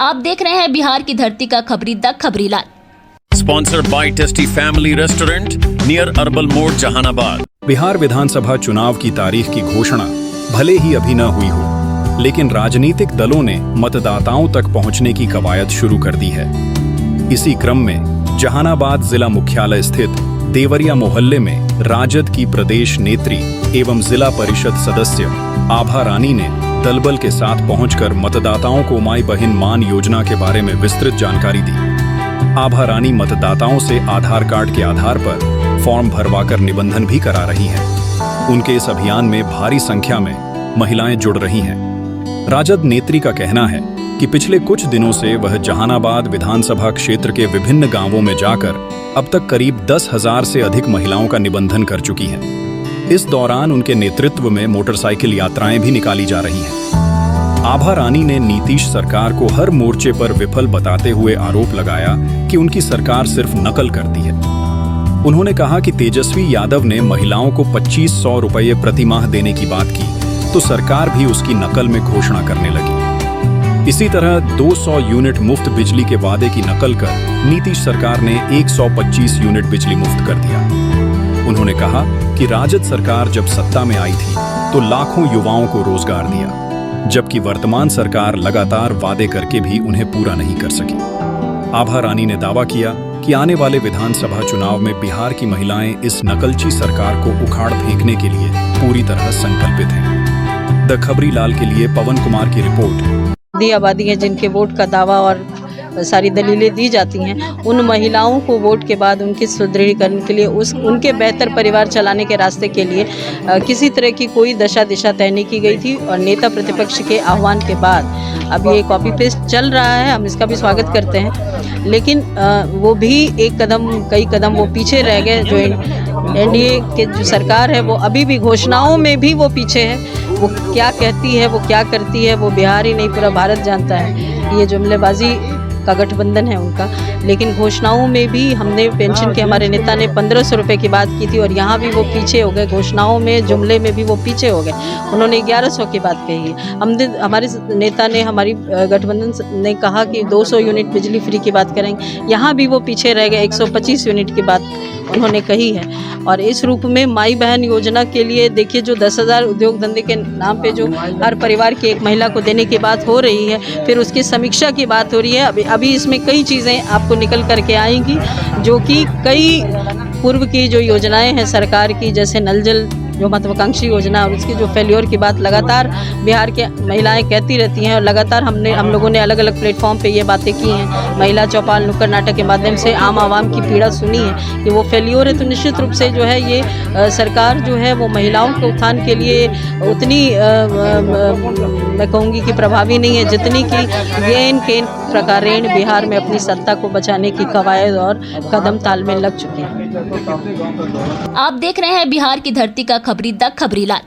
आप देख रहे हैं बिहार की धरती का खबरी the Khabri Lal. Sponsored by tasty family restaurant near अर्बल मोड़ जहानाबाद। बिहार विधानसभा चुनाव की तारीख की घोषणा भले ही अभी न हुई हो, लेकिन राजनीतिक दलों ने मतदाताओं तक पहुंचने की कवायद शुरू कर दी है। इसी क्रम में जहानाबाद जिला मुख्यालय स्थित देवरिया मोहल्ले में राजद की प्रदेश नेत्री एवं जिला परिषद सदस्य आभा रानी ने दलबल के साथ पहुंचकर मतदाताओं को माई बहन मान योजना के बारे में विस्तृत जानकारी दी। आभा रानी मतदाताओं से आधार कार्ड के आधार पर फॉर्म भरवाकर निबंधन भी करा रही हैं। उनके इस अभियान में भारी संख्या में महिलाएं जुड़ रही हैं। राजद नेत्री का कहना है कि पिछले कुछ दिनों से वह जहानाबाद विधानसभा क्षेत्र के विभिन्न गांवों में जाकर अब तक करीब 10,000 से अधिक महिलाओं का निबंधन कर चुकी हैं। इस दौरान उनके नेतृत्व में मोटरसाइकिल यात्राएं भी निकाली जा रही हैं। आभा रानी ने नीतीश सरकार को हर मोर्चे पर विफल बताते हुए आरोप लगाया कि उनकी सरकार सिर्फ नकल करती है। उन्होंने कहा कि तेजस्वी यादव ने महिलाओं को 2500 रुपये प्रति माह देने की बात की तो सरकार भी उसकी नकल में घोषणा करने लगी। इसी तरह 200 यूनिट मुफ्त बिजली के वादे की नकल कर नीतीश सरकार ने 125 यूनिट बिजली मुफ्त कर दिया। उन्होंने कहा कि राजद सरकार जब सत्ता में आई थी तो लाखों युवाओं को रोजगार दिया, जबकि वर्तमान सरकार लगातार वादे करके भी उन्हें पूरा नहीं कर सकी। आभा रानी ने दावा किया कि आने वाले विधानसभा चुनाव में बिहार की महिलाएं इस नकलची सरकार को उखाड़ फेंकने के लिए पूरी तरह संकल्पित हैं। द खबरी लाल के लिए पवन कुमार की रिपोर्ट। आबादी है जिनके वोट का दावा और सारी दलीलें दी जाती हैं, उन महिलाओं को वोट के बाद उनके सुदृढ़ीकरण के लिए उनके बेहतर परिवार चलाने के रास्ते के लिए किसी तरह की कोई दशा दिशा तय नहीं की गई थी। और नेता प्रतिपक्ष के आह्वान के बाद अब ये कॉपी पेस्ट चल रहा है, हम इसका भी स्वागत करते हैं, लेकिन वो भी कई कदम वो पीछे रह गए। जो एनडीए के जो सरकार है वो अभी भी घोषणाओं में भी वो पीछे है। वो क्या कहती है, वो क्या करती है, वो बिहार ही नहीं पूरा भारत जानता है। ये जुमलेबाजी का गठबंधन है उनका, लेकिन घोषणाओं में भी हमने पेंशन के हमारे नेता ने 1500 रुपये की बात की थी और यहाँ भी वो पीछे हो गए। घोषणाओं में जुमले में भी वो पीछे हो गए, उन्होंने 1100 की बात कही है। हमारे नेता ने, हमारी गठबंधन ने कहा कि 200 यूनिट बिजली फ्री की बात करेंगे, यहाँ भी वो पीछे रह गए। 125 यूनिट की बात उन्होंने कही है। और इस रूप में माई बहन योजना के लिए देखिए, जो 10,000 उद्योग धंधे के नाम पे जो हर परिवार की एक महिला को देने की बात हो रही है, फिर उसकी समीक्षा की बात हो रही है। अभी इसमें कई चीज़ें आपको निकल करके आएंगी जो कि कई पूर्व की जो योजनाएं हैं सरकार की, जैसे नल जल जो महत्वाकांक्षी योजना और उसकी जो फेल्योर की बात लगातार बिहार के महिलाएं कहती रहती हैं। और लगातार हम लोगों ने अलग अलग प्लेटफॉर्म पे ये बातें की हैं। महिला चौपाल नुक्कड़ नाटक के माध्यम से आम आवाम की पीड़ा सुनी है कि वो फेल्योर है। तो निश्चित रूप से जो है ये सरकार जो है वो महिलाओं के उत्थान के लिए उतनी मैं कहूँगी कि प्रभावी नहीं है जितनी कि गेन केन प्रकारेण बिहार में अपनी सत्ता को बचाने की कवायद और कदम ताल में लग चुकी है। आप देख रहे हैं बिहार की धरती का खबरी द खबरी लाल।